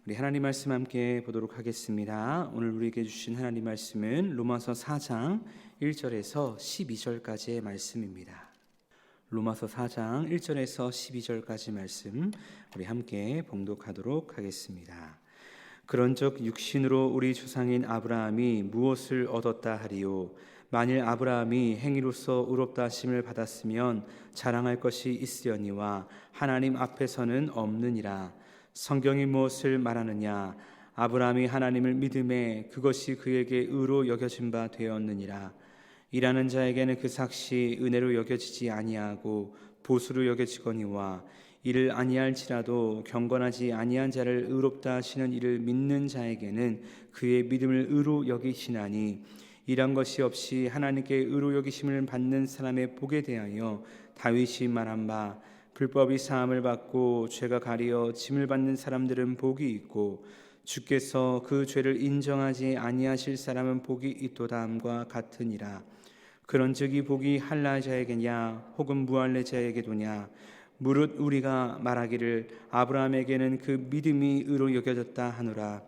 우리 하나님 말씀 함께 보도록 하겠습니다. 오늘 우리에게 주신 하나님 말씀은 로마서 4장 1절에서 12절까지의 말씀입니다. 로마서 4장 1절에서 12절까지 말씀 우리 함께 봉독하도록 하겠습니다. 그런즉 육신으로 우리 조상인 아브라함이 무엇을 얻었다 하리요? 만일 아브라함이 행위로서 의롭다 하심을 받았으면 자랑할 것이 있으려니와 하나님 앞에서는 없느니라. 성경이 무엇을 말하느냐? 아브라함이 하나님을 믿음에 그것이 그에게 의로 여겨진 바 되었느니라. 일하는 자에게는 그 삭시 은혜로 여겨지지 아니하고 보수로 여겨지거니와 이를 아니할지라도 경건하지 아니한 자를 의롭다 하시는 이를 믿는 자에게는 그의 믿음을 의로 여기시나니, 이런 것이 없이 하나님께 의로 여기심을 받는 사람의 복에 대하여 다윗이 말한 바, 불법이 사함을 받고 죄가 가리어 짐을 받는 사람들은 복이 있고 주께서 그 죄를 인정하지 아니하실 사람은 복이 있도다함과 같으니라. 그런즉 이 복이 할례자에게냐 혹은 무할례자에게도냐? 무릇 우리가 말하기를 아브라함에게는 그 믿음이 의로 여겨졌다 하노라.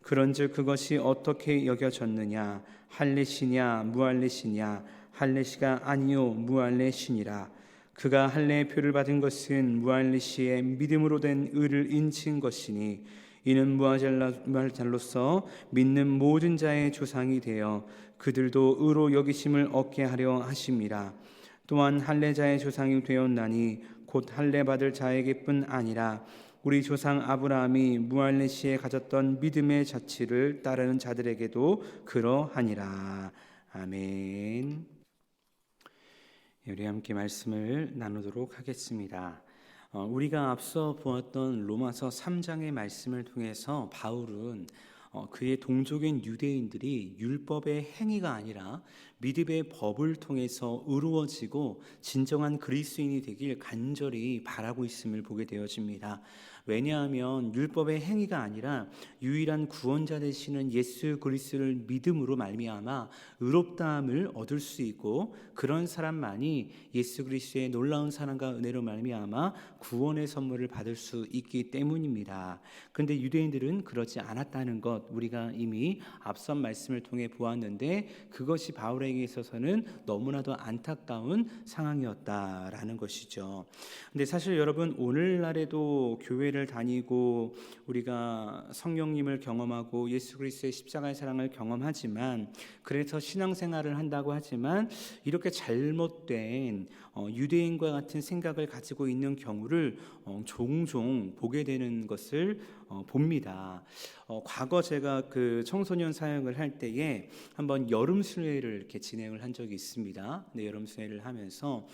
그런즉 그것이 어떻게 여겨졌느냐? 할례시냐 무할례시냐? 할례시가 아니요 무할례시니라. 그가 할례의 표를 받은 것은 무할례시의 믿음으로 된 의를 인친 것이니, 이는 무할잘로서 믿는 모든 자의 조상이 되어 그들도 의로 여기심을 얻게 하려 하심이라. 또한 할례자의 조상이 되었나니 곧 할례 받을 자에게뿐 아니라 우리 조상 아브라함이 무할례시에 가졌던 믿음의 자취를 따르는 자들에게도 그러하니라. 아멘. 우리 함께 말씀을 나누도록 하겠습니다. 우리가 앞서 보았던 로마서 3장의 말씀을 통해서 바울은 그의 동족인 유대인들이 율법의 행위가 아니라 믿음의 법을 통해서 의로워지고 진정한 그리스도인이 되길 간절히 바라고 있음을 보게 되어집니다. 왜냐하면 율법의 행위가 아니라 유일한 구원자 되시는 예수 그리스도를 믿음으로 말미암아 의롭다함을 얻을 수 있고, 그런 사람만이 예수 그리스도의 놀라운 사랑과 은혜로 말미암아 구원의 선물을 받을 수 있기 때문입니다. 그런데 유대인들은 그렇지 않았다는 것 우리가 이미 앞선 말씀을 통해 보았는데, 그것이 바울에게 있어서는 너무나도 안타까운 상황이었다라는 것이죠. 근데 사실 여러분, 오늘날에도 교회를 다니고 우리가 성령님을 경험하고 예수 그리스도의 십자가의 사랑을 경험하지만, 그래서 신앙생활을 한다고 하지만 이렇게 잘못된 유대인과 같은 생각을 가지고 있는 경우를 종종 보게 되는 것을 봅니다. 과거 제가 그 청소년 사역을 할 때에 한번 여름 수회를 이렇게 진행을 한 적이 있습니다. 네, 여름 수회를 하면서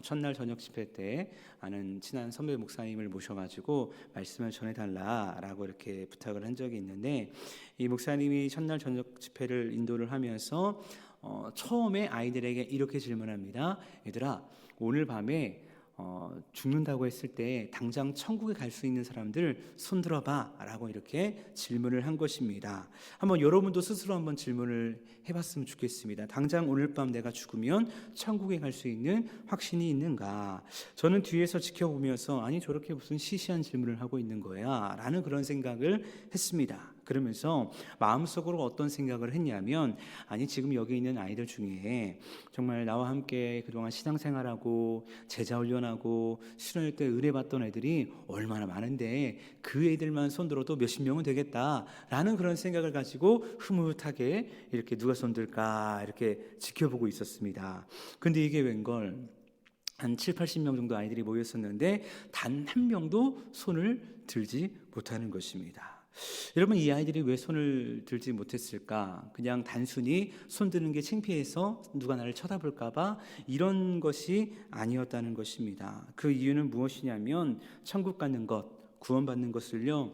첫날 저녁 집회 때 아는 친한 선배 목사님을 모셔가지고 말씀을 전해달라라고 이렇게 부탁을 한 적이 있는데, 이 목사님이 첫날 저녁 집회를 인도를 하면서 처음에 아이들에게 이렇게 질문합니다. 얘들아, 오늘 밤에 죽는다고 했을 때 당장 천국에 갈 수 있는 사람들 손 들어봐 라고 이렇게 질문을 한 것입니다. 한번 여러분도 스스로 한번 질문을 해봤으면 좋겠습니다. 당장 오늘 밤 내가 죽으면 천국에 갈 수 있는 확신이 있는가? 저는 뒤에서 지켜보면서 아니 저렇게 무슨 시시한 질문을 하고 있는 거야 라는 그런 생각을 했습니다. 그러면서 마음속으로 어떤 생각을 했냐면, 아니 지금 여기 있는 아이들 중에 정말 나와 함께 그동안 신앙생활하고 제자훈련하고 수련회 때 의뢰받던 애들이 얼마나 많은데 그 애들만 손들어도 몇십 명은 되겠다라는 그런 생각을 가지고 흐뭇하게 이렇게 누가 손들까 이렇게 지켜보고 있었습니다. 근데 이게 웬걸 한 7, 80명 정도 아이들이 모였었는데 단 한 명도 손을 들지 못하는 것입니다. 여러분, 이 아이들이 왜 손을 들지 못했을까? 그냥 단순히 손 드는 게 창피해서 누가 나를 쳐다볼까 봐 이런 것이 아니었다는 것입니다. 그 이유는 무엇이냐면 천국 가는 것, 구원받는 것을요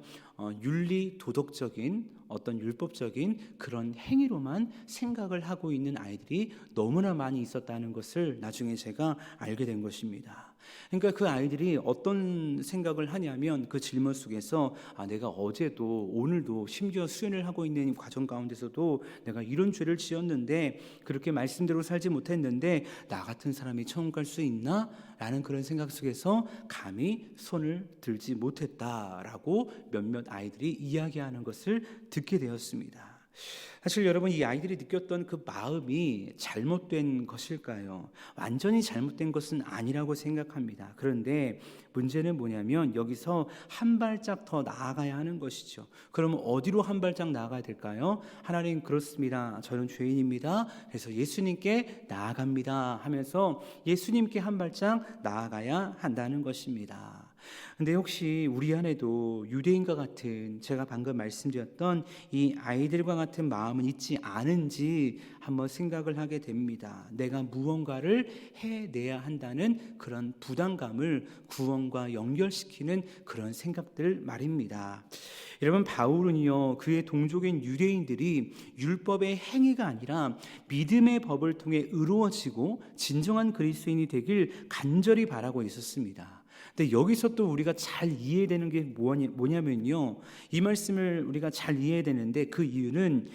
윤리 도덕적인 어떤 율법적인 그런 행위로만 생각을 하고 있는 아이들이 너무나 많이 있었다는 것을 나중에 제가 알게 된 것입니다. 그러니까 그 아이들이 어떤 생각을 하냐면 그 질문 속에서 내가 어제도 오늘도 심지어 수련을 하고 있는 과정 가운데서도 내가 이런 죄를 지었는데 그렇게 말씀대로 살지 못했는데 나 같은 사람이 천국 갈 수 있나? 라는 그런 생각 속에서 감히 손을 들지 못했다라고 몇몇 아이들이 이야기하는 것을 듣게 되었습니다. 사실 여러분, 이 아이들이 느꼈던 그 마음이 잘못된 것일까요? 완전히 잘못된 것은 아니라고 생각합니다. 그런데 문제는 뭐냐면 여기서 한 발짝 더 나아가야 하는 것이죠. 그러면 어디로 한 발짝 나아가야 될까요? 하나님, 그렇습니다. 저는 죄인입니다. 그래서 예수님께 나아갑니다 하면서 예수님께 한 발짝 나아가야 한다는 것입니다. 근데 혹시 우리 안에도 유대인과 같은, 제가 방금 말씀드렸던 이 아이들과 같은 마음은 있지 않은지 한번 생각을 하게 됩니다. 내가 무언가를 해내야 한다는 그런 부담감을 구원과 연결시키는 그런 생각들 말입니다. 여러분, 바울은요, 그의 동족인 유대인들이 율법의 행위가 아니라 믿음의 법을 통해 의로워지고 진정한 그리스도인이 되길 간절히 바라고 있었습니다. 근데 여기서 또 우리가 잘 이해되는 게 뭐냐면요, 이 말씀을 우리가 잘 이해해야 되는데 그 이유는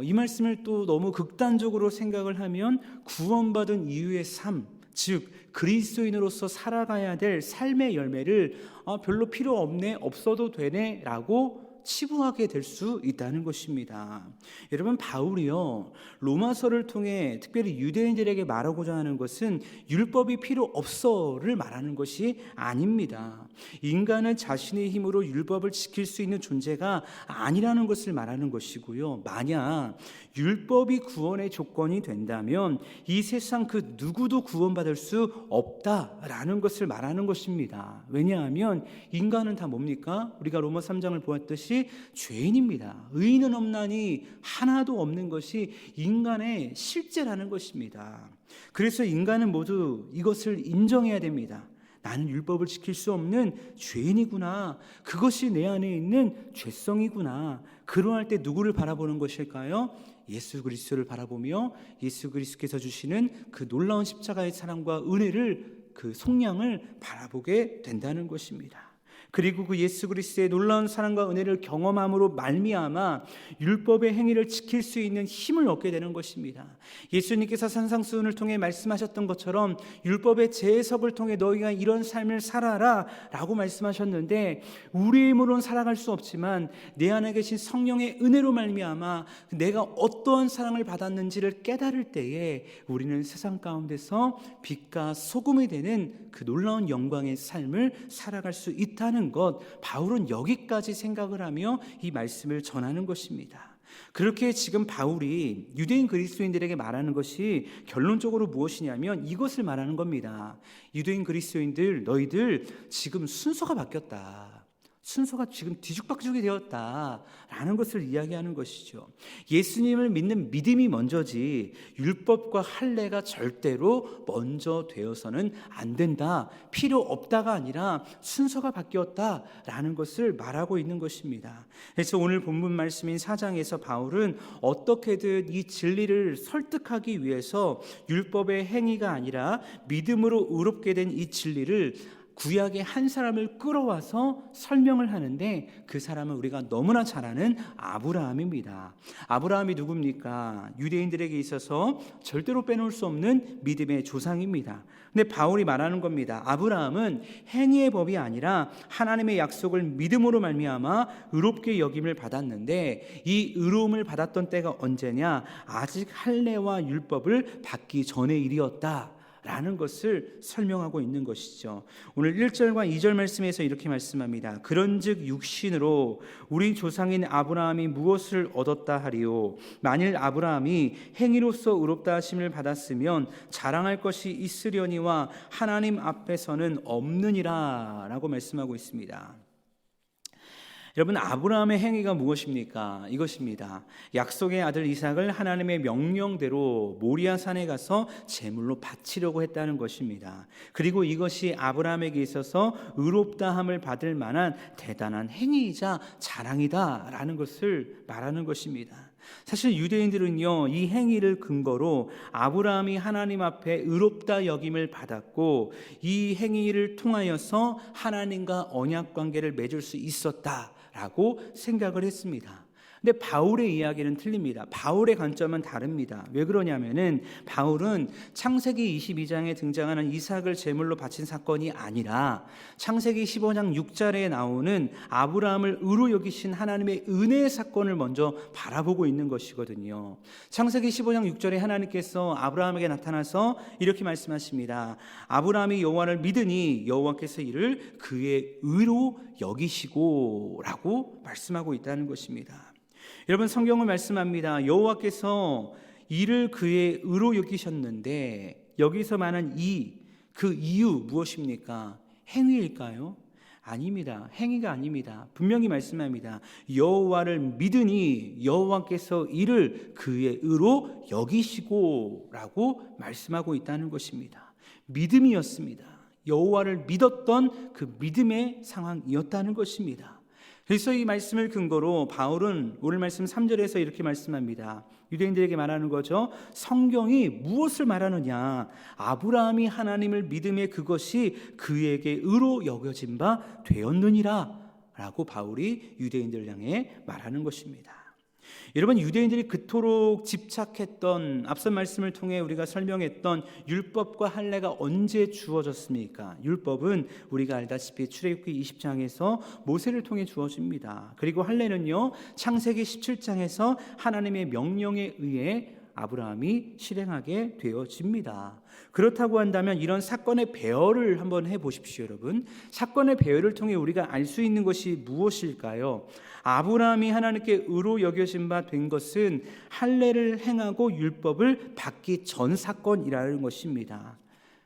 이 말씀을 또 너무 극단적으로 생각을 하면 구원받은 이후의 삶, 즉 그리스도인으로서 살아가야 될 삶의 열매를 별로 필요 없네, 없어도 되네 라고 치부하게 될 수 있다는 것입니다. 여러분, 바울이요, 로마서를 통해 특별히 유대인들에게 말하고자 하는 것은 율법이 필요 없어를 말하는 것이 아닙니다. 인간은 자신의 힘으로 율법을 지킬 수 있는 존재가 아니라는 것을 말하는 것이고요, 만약 율법이 구원의 조건이 된다면 이 세상 그 누구도 구원받을 수 없다라는 것을 말하는 것입니다. 왜냐하면 인간은 다 뭡니까? 우리가 로마 3장을 보았듯이 죄인입니다. 의인은 없나니 하나도 없는 것이 인간의 실제라는 것입니다. 그래서 인간은 모두 이것을 인정해야 됩니다. 나는 율법을 지킬 수 없는 죄인이구나. 그것이 내 안에 있는 죄성이구나. 그러할 때 누구를 바라보는 것일까요? 예수 그리스도를 바라보며 예수 그리스도께서 주시는 그 놀라운 십자가의 사랑과 은혜를, 그 속량을 바라보게 된다는 것입니다. 그리고 그 예수 그리스도의 놀라운 사랑과 은혜를 경험함으로 말미암아 율법의 행위를 지킬 수 있는 힘을 얻게 되는 것입니다. 예수님께서 산상수훈을 통해 말씀하셨던 것처럼 율법의 재해석을 통해 너희가 이런 삶을 살아라 라고 말씀하셨는데, 우리의 힘으로는 살아갈 수 없지만 내 안에 계신 성령의 은혜로 말미암아 내가 어떠한 사랑을 받았는지를 깨달을 때에 우리는 세상 가운데서 빛과 소금이 되는 그 놀라운 영광의 삶을 살아갈 수 있다는 것, 바울은 여기까지 생각을 하며 이 말씀을 전하는 것입니다. 그렇게 지금 바울이 유대인 그리스도인들에게 말하는 것이 결론적으로 무엇이냐면 이것을 말하는 겁니다. 유대인 그리스도인들, 너희들 지금 순서가 바뀌었다. 순서가 지금 뒤죽박죽이 되었다라는 것을 이야기하는 것이죠. 예수님을 믿는 믿음이 먼저지 율법과 할례가 절대로 먼저 되어서는 안 된다, 필요 없다가 아니라 순서가 바뀌었다라는 것을 말하고 있는 것입니다. 그래서 오늘 본문 말씀인 4장에서 바울은 어떻게든 이 진리를 설득하기 위해서 율법의 행위가 아니라 믿음으로 의롭게 된 이 진리를 구약의 한 사람을 끌어와서 설명을 하는데, 그 사람은 우리가 너무나 잘 아는 아브라함입니다. 아브라함이 누굽니까? 유대인들에게 있어서 절대로 빼놓을 수 없는 믿음의 조상입니다. 근데 바울이 말하는 겁니다. 아브라함은 행위의 법이 아니라 하나님의 약속을 믿음으로 말미암아 의롭게 여김을 받았는데, 이 의로움을 받았던 때가 언제냐? 아직 할례와 율법을 받기 전의 일이었다 라는 것을 설명하고 있는 것이죠. 오늘 1절과 2절 말씀에서 이렇게 말씀합니다. 그런즉 육신으로 우리 조상인 아브라함이 무엇을 얻었다 하리요? 만일 아브라함이 행위로서 의롭다 하심을 받았으면 자랑할 것이 있으려니와 하나님 앞에서는 없느니라 라고 말씀하고 있습니다. 여러분, 아브라함의 행위가 무엇입니까? 이것입니다. 약속의 아들 이삭을 하나님의 명령대로 모리아 산에 가서 제물로 바치려고 했다는 것입니다. 그리고 이것이 아브라함에게 있어서 의롭다함을 받을 만한 대단한 행위이자 자랑이다라는 것을 말하는 것입니다. 사실 유대인들은요, 이 행위를 근거로 아브라함이 하나님 앞에 의롭다 여김을 받았고 이 행위를 통하여서 하나님과 언약 관계를 맺을 수 있었다라고 생각을 했습니다. 근데 바울의 이야기는 틀립니다. 바울의 관점은 다릅니다. 왜 그러냐면은 바울은 창세기 22장에 등장하는 이삭을 제물로 바친 사건이 아니라 창세기 15장 6절에 나오는 아브라함을 의로 여기신 하나님의 은혜의 사건을 먼저 바라보고 있는 것이거든요. 창세기 15장 6절에 하나님께서 아브라함에게 나타나서 이렇게 말씀하십니다. 아브라함이 여호와를 믿으니 여호와께서 이를 그의 의로 여기시고 라고 말씀하고 있다는 것입니다. 여러분, 성경은 말씀합니다. 여호와께서 이를 그의 의로 여기셨는데 여기서 말하는 그 이유 무엇입니까? 행위일까요? 아닙니다. 행위가 아닙니다. 분명히 말씀합니다. 여호와를 믿으니 여호와께서 이를 그의 의로 여기시고 라고 말씀하고 있다는 것입니다. 믿음이었습니다. 여호와를 믿었던 그 믿음의 상황이었다는 것입니다. 그래서 이 말씀을 근거로 바울은 오늘 말씀 3절에서 이렇게 말씀합니다. 유대인들에게 말하는 거죠. 성경이 무엇을 말하느냐? 아브라함이 하나님을 믿음에 그것이 그에게 의로 여겨진 바 되었느니라 라고 바울이 유대인들을 향해 말하는 것입니다. 여러분, 유대인들이 그토록 집착했던 앞선 말씀을 통해 우리가 설명했던 율법과 할례가 언제 주어졌습니까? 율법은 우리가 알다시피 출애굽기 20장에서 모세를 통해 주어집니다. 그리고 할례는요, 창세기 17장에서 하나님의 명령에 의해 아브라함이 실행하게 되어집니다. 그렇다고 한다면 이런 사건의 배열을 한번 해보십시오. 여러분, 사건의 배열을 통해 우리가 알 수 있는 것이 무엇일까요? 아브라함이 하나님께 의로 여겨진 바 된 것은 할례를 행하고 율법을 받기 전 사건이라는 것입니다.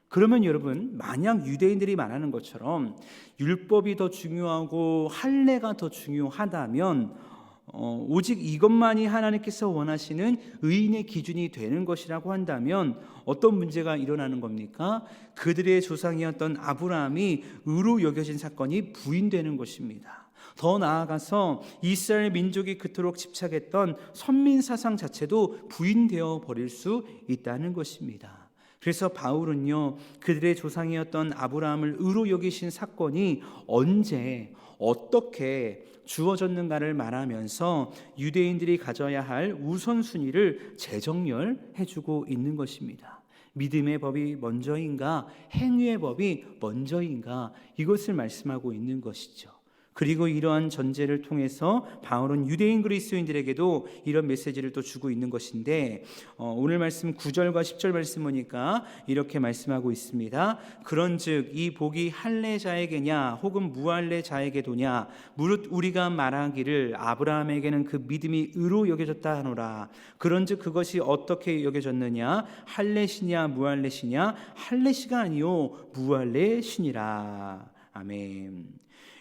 그러면 여러분, 만약 유대인들이 말하는 것처럼 율법이 더 중요하고 할례가 더 중요하다면 오직 이것만이 하나님께서 원하시는 의인의 기준이 되는 것이라고 한다면 어떤 문제가 일어나는 겁니까? 그들의 조상이었던 아브라함이 의로 여겨진 사건이 부인되는 것입니다. 더 나아가서 이스라엘 민족이 그토록 집착했던 선민 사상 자체도 부인되어 버릴 수 있다는 것입니다. 그래서 바울은요, 그들의 조상이었던 아브라함을 의로 여기신 사건이 언제 어떻게 주어졌는가를 말하면서 유대인들이 가져야 할 우선순위를 재정렬해주고 있는 것입니다. 믿음의 법이 먼저인가, 행위의 법이 먼저인가, 이것을 말씀하고 있는 것이죠. 그리고 이러한 전제를 통해서 바울은 유대인 그리스도인들에게도 이런 메시지를 또 주고 있는 것인데 오늘 말씀 9절과 10절 말씀 보니까 이렇게 말씀하고 있습니다. 그런즉 이 복이 할례자에게냐 혹은 무할례자에게도냐 무릇 우리가 말하기를 아브라함에게는 그 믿음이 의로 여겨졌다 하노라. 그런즉 그것이 어떻게 여겨졌느냐? 할례시냐 무할례시냐? 할례시가 아니요 무할례시니라. 아멘.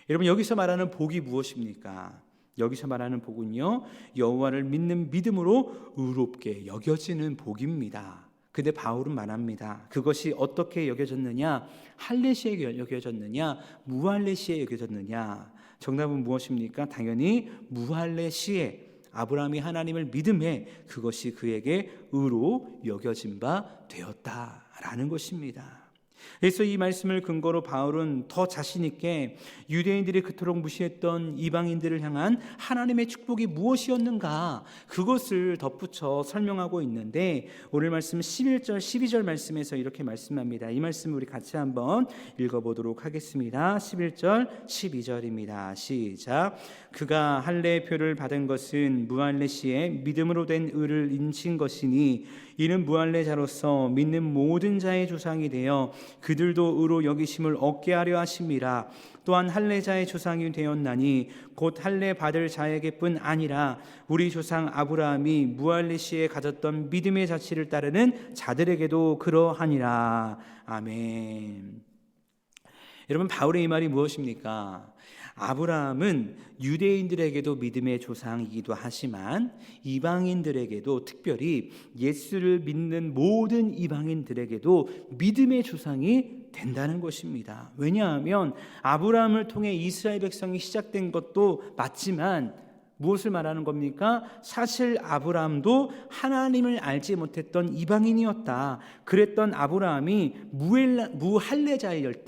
여러분, 여기서 말하는 복이 무엇입니까? 여기서 말하는 복은요, 여호와를 믿는 믿음으로 의롭게 여겨지는 복입니다. 근데 바울은 말합니다. 그것이 어떻게 여겨졌느냐? 할례시에 여겨졌느냐? 무할례시에 여겨졌느냐? 정답은 무엇입니까? 당연히 무할례시에, 아브라함이 하나님을 믿음에 그것이 그에게 의로 여겨진 바 되었다라는 것입니다. 그래서 이 말씀을 근거로 바울은 더 자신 있게 유대인들이 그토록 무시했던 이방인들을 향한 하나님의 축복이 무엇이었는가, 그것을 덧붙여 설명하고 있는데 오늘 말씀 11절 12절 말씀에서 이렇게 말씀합니다. 이 말씀 우리 같이 한번 읽어보도록 하겠습니다. 11절 12절입니다. 시작. 그가 할례의 표를 받은 것은 무할례시에 믿음으로 된 의를 인친 것이니 이는 무할례자로서 믿는 모든 자의 조상이 되어 그들도 의로 여기심을 얻게 하려 하심이라. 또한 할례자의 조상이 되었나니 곧 할례 받을 자에게뿐 아니라 우리 조상 아브라함이 무할례시에 가졌던 믿음의 자치를 따르는 자들에게도 그러하니라. 아멘. 여러분, 바울의 이 말이 무엇입니까? 아브라함은 유대인들에게도 믿음의 조상이기도 하지만 이방인들에게도, 특별히 예수를 믿는 모든 이방인들에게도 믿음의 조상이 된다는 것입니다. 왜냐하면 아브라함을 통해 이스라엘 백성이 시작된 것도 맞지만 무엇을 말하는 겁니까? 사실 아브라함도 하나님을 알지 못했던 이방인이었다. 그랬던 아브라함이 무할례자일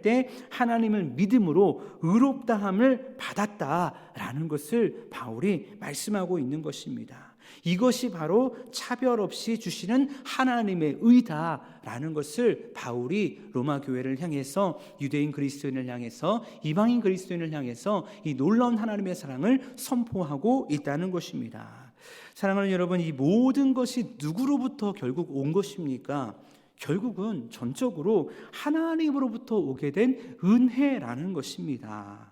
때 하나님을 믿음으로 의롭다함을 받았다라는 것을 바울이 말씀하고 있는 것입니다. 이것이 바로 차별 없이 주시는 하나님의 의다라는 것을 바울이 로마 교회를 향해서, 유대인 그리스도인을 향해서, 이방인 그리스도인을 향해서 이 놀라운 하나님의 사랑을 선포하고 있다는 것입니다. 사랑하는 여러분, 이 모든 것이 누구로부터 결국 온 것입니까? 결국은 전적으로 하나님으로부터 오게 된 은혜라는 것입니다.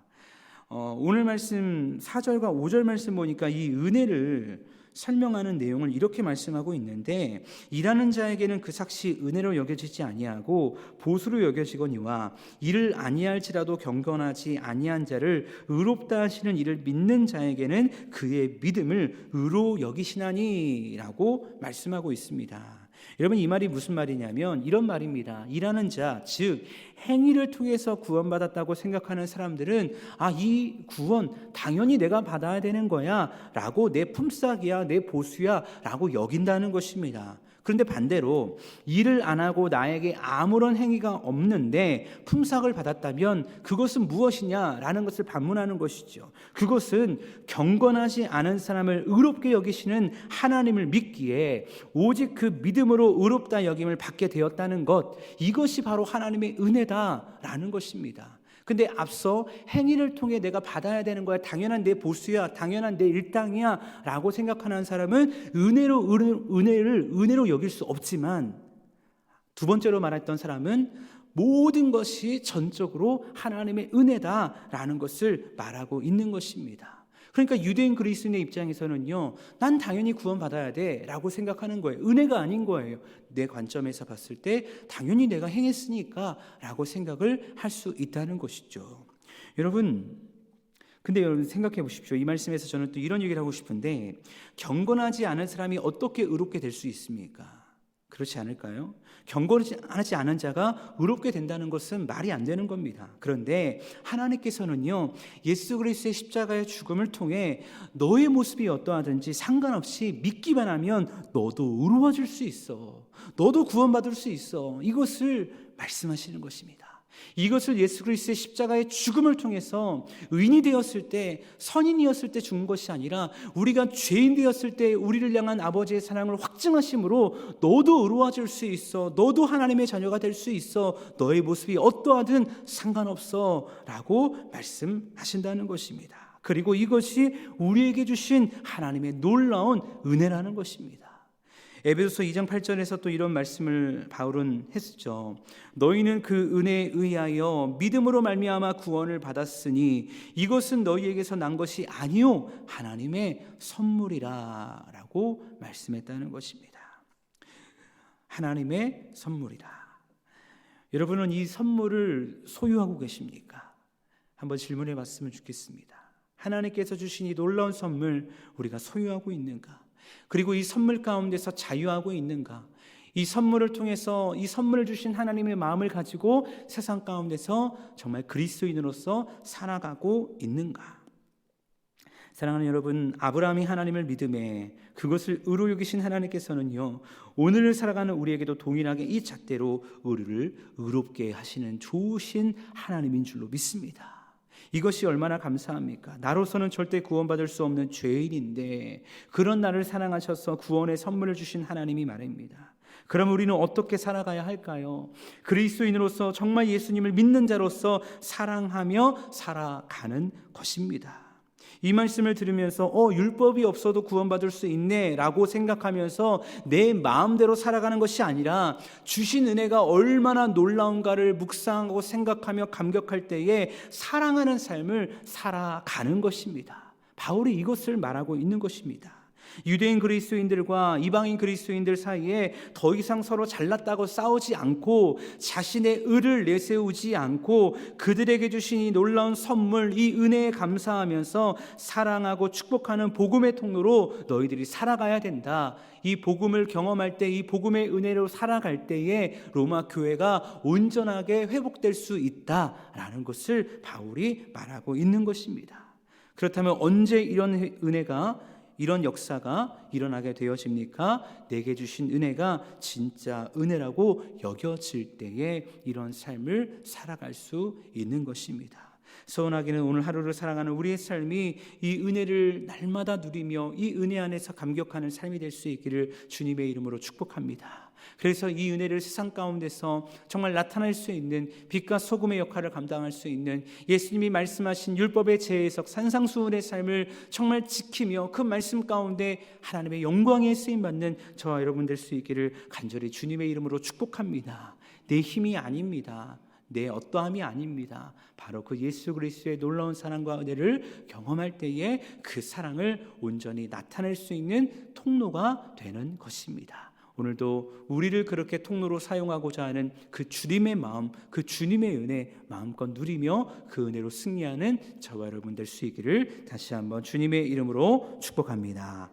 오늘 말씀 4절과 5절 말씀 보니까 이 은혜를 설명하는 내용을 이렇게 말씀하고 있는데, 일하는 자에게는 그 삭시 은혜로 여겨지지 아니하고 보수로 여겨지거니와 이를 아니할지라도 경건하지 아니한 자를 의롭다 하시는 이를 믿는 자에게는 그의 믿음을 의로 여기시나니라고 말씀하고 있습니다. 여러분, 이 말이 무슨 말이냐면 이런 말입니다. 일하는 자, 즉 행위를 통해서 구원받았다고 생각하는 사람들은 이 구원 당연히 내가 받아야 되는 거야 라고, 내 품삯이야, 내 보수야 라고 여긴다는 것입니다. 그런데 반대로 일을 안 하고 나에게 아무런 행위가 없는데 품삯을 받았다면 그것은 무엇이냐라는 것을 반문하는 것이죠. 그것은 경건하지 않은 사람을 의롭게 여기시는 하나님을 믿기에 오직 그 믿음으로 의롭다 여김을 받게 되었다는 것, 이것이 바로 하나님의 은혜다라는 것입니다. 근데 앞서 행위를 통해 내가 받아야 되는 거야, 당연한 내 보수야, 당연한 내 일당이야 라고 생각하는 사람은 은혜를 여길 수 없지만, 두 번째로 말했던 사람은 모든 것이 전적으로 하나님의 은혜다라는 것을 말하고 있는 것입니다. 그러니까 유대인 그리스도인의 입장에서는요, 난 당연히 구원받아야 돼 라고 생각하는 거예요. 은혜가 아닌 거예요. 내 관점에서 봤을 때 당연히 내가 행했으니까 라고 생각을 할 수 있다는 것이죠. 여러분, 근데 여러분 생각해 보십시오. 이 말씀에서 저는 또 이런 얘기를 하고 싶은데, 경건하지 않은 사람이 어떻게 의롭게 될 수 있습니까? 그렇지 않을까요? 경건하지 않은 자가 의롭게 된다는 것은 말이 안 되는 겁니다. 그런데 하나님께서는요, 예수 그리스도의 십자가의 죽음을 통해 너의 모습이 어떠하든지 상관없이 믿기만 하면 너도 의로워질 수 있어, 너도 구원받을 수 있어, 이것을 말씀하시는 것입니다. 이것을 예수 그리스도의 십자가의 죽음을 통해서 의인이 되었을 때, 선인이었을 때 죽은 것이 아니라 우리가 죄인 되었을 때 우리를 향한 아버지의 사랑을 확증하심으로 너도 의로워질 수 있어, 너도 하나님의 자녀가 될 수 있어, 너의 모습이 어떠하든 상관없어 라고 말씀하신다는 것입니다. 그리고 이것이 우리에게 주신 하나님의 놀라운 은혜라는 것입니다. 에베소서 2장 8절에서 또 이런 말씀을 바울은 했죠. 너희는 그 은혜에 의하여 믿음으로 말미암아 구원을 받았으니 이것은 너희에게서 난 것이 아니요 하나님의 선물이라 라고 말씀했다는 것입니다. 하나님의 선물이라. 여러분은 이 선물을 소유하고 계십니까? 한번 질문해 봤으면 좋겠습니다. 하나님께서 주신 이 놀라운 선물 우리가 소유하고 있는가? 그리고 이 선물 가운데서 자유하고 있는가? 이 선물을 통해서 이 선물을 주신 하나님의 마음을 가지고 세상 가운데서 정말 그리스도인으로서 살아가고 있는가? 사랑하는 여러분, 아브라함이 하나님을 믿음에 그것을 의로 여기신 하나님께서는요, 오늘을 살아가는 우리에게도 동일하게 이 잣대로 우리를 의롭게 하시는 좋으신 하나님인 줄로 믿습니다. 이것이 얼마나 감사합니까? 나로서는 절대 구원받을 수 없는 죄인인데 그런 나를 사랑하셔서 구원의 선물을 주신 하나님이 말입니다. 그럼 우리는 어떻게 살아가야 할까요? 그리스도인으로서 정말 예수님을 믿는 자로서 사랑하며 살아가는 것입니다. 이 말씀을 들으면서 율법이 없어도 구원받을 수 있네 라고 생각하면서 내 마음대로 살아가는 것이 아니라 주신 은혜가 얼마나 놀라운가를 묵상하고 생각하며 감격할 때에 사랑하는 삶을 살아가는 것입니다. 바울이 이것을 말하고 있는 것입니다. 유대인 그리스도인들과 이방인 그리스도인들 사이에 더 이상 서로 잘났다고 싸우지 않고 자신의 의를 내세우지 않고 그들에게 주신 이 놀라운 선물, 이 은혜에 감사하면서 사랑하고 축복하는 복음의 통로로 너희들이 살아가야 된다. 이 복음을 경험할 때, 이 복음의 은혜로 살아갈 때에 로마 교회가 온전하게 회복될 수 있다라는 것을 바울이 말하고 있는 것입니다. 그렇다면 언제 이런 은혜가, 이런 역사가 일어나게 되어집니까? 내게 주신 은혜가 진짜 은혜라고 여겨질 때에 이런 삶을 살아갈 수 있는 것입니다. 소원하기는 오늘 하루를 살아가는 우리의 삶이 이 은혜를 날마다 누리며 이 은혜 안에서 감격하는 삶이 될 수 있기를 주님의 이름으로 축복합니다. 그래서 이 은혜를 세상 가운데서 정말 나타낼 수 있는 빛과 소금의 역할을 감당할 수 있는 예수님이 말씀하신 율법의 제해석 산상수훈의 삶을 정말 지키며 그 말씀 가운데 하나님의 영광에 쓰임받는 저와 여러분 될 수 있기를 간절히 주님의 이름으로 축복합니다. 내 힘이 아닙니다. 내 어떠함이 아닙니다. 바로 그 예수 그리스도의 놀라운 사랑과 은혜를 경험할 때에 그 사랑을 온전히 나타낼 수 있는 통로가 되는 것입니다. 오늘도 우리를 그렇게 통로로 사용하고자 하는 그 주님의 마음, 그 주님의 은혜 마음껏 누리며 그 은혜로 승리하는 저와 여러분 될 수 있기를 다시 한번 주님의 이름으로 축복합니다.